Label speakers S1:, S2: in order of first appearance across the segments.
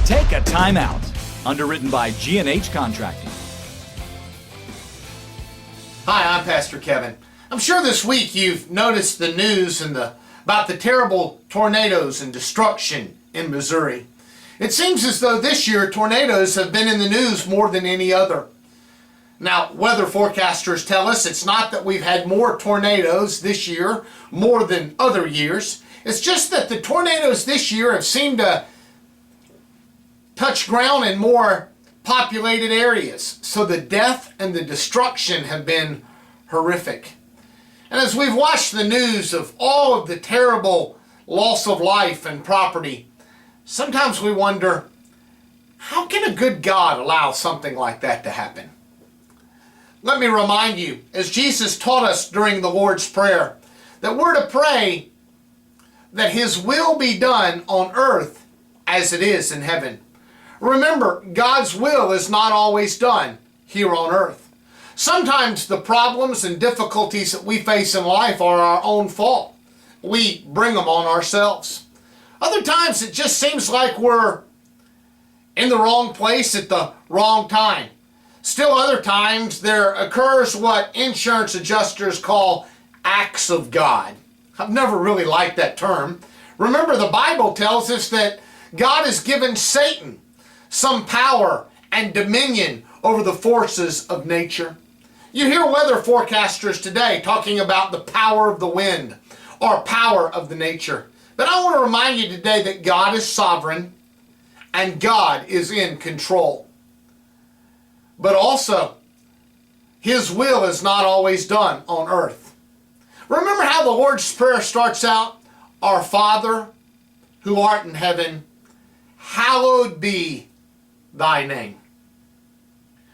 S1: Take a time out. Underwritten by G&H Contracting.
S2: Hi, I'm Pastor Kevin. I'm sure this week you've noticed the news about the terrible tornadoes and destruction in Missouri. It seems as though this year tornadoes have been in the news more than any other. Now, weather forecasters tell us it's not that we've had more tornadoes this year, more than other years. It's just that the tornadoes this year have seemed to touch ground in more populated areas. So the death and the destruction have been horrific. And as we've watched the news of all of the terrible loss of life and property, sometimes we wonder, how can a good God allow something like that to happen? Let me remind you, as Jesus taught us during the Lord's Prayer, that we're to pray that His will be done on earth as it is in heaven. Remember, God's will is not always done here on earth. Sometimes the problems and difficulties that we face in life are our own fault. We bring them on ourselves. Other times it just seems like we're in the wrong place at the wrong time. Still other times there occurs what insurance adjusters call acts of God. I've never really liked that term. Remember, the Bible tells us that God has given Satan some power and dominion over the forces of nature. You hear weather forecasters today talking about the power of the wind or power of the nature. But I want to remind you today that God is sovereign and God is in control. But also, His will is not always done on earth. Remember how the Lord's Prayer starts out? Our Father, who art in heaven, hallowed be thy name.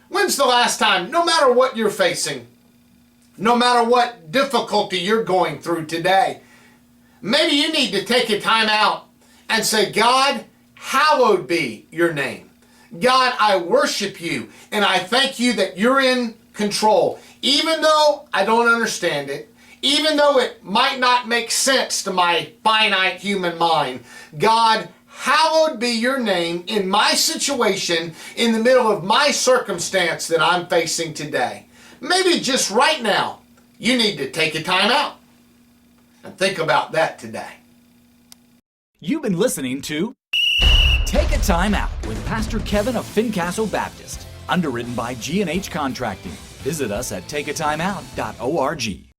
S2: When's the last time, no matter what you're facing, no matter what difficulty you're going through today, maybe you need to take a time out and say, God, hallowed be your name. God, I worship you and I thank you that you're in control. Even though I don't understand it, even though it might not make sense to my finite human mind, God, hallowed be your name in my situation, in the middle of my circumstance that I'm facing today. Maybe just right now, you need to take a time out and think about that today.
S1: You've been listening to Take a Time Out with Pastor Kevin of Fincastle Baptist. Underwritten by G&H Contracting. Visit us at takeatimeout.org.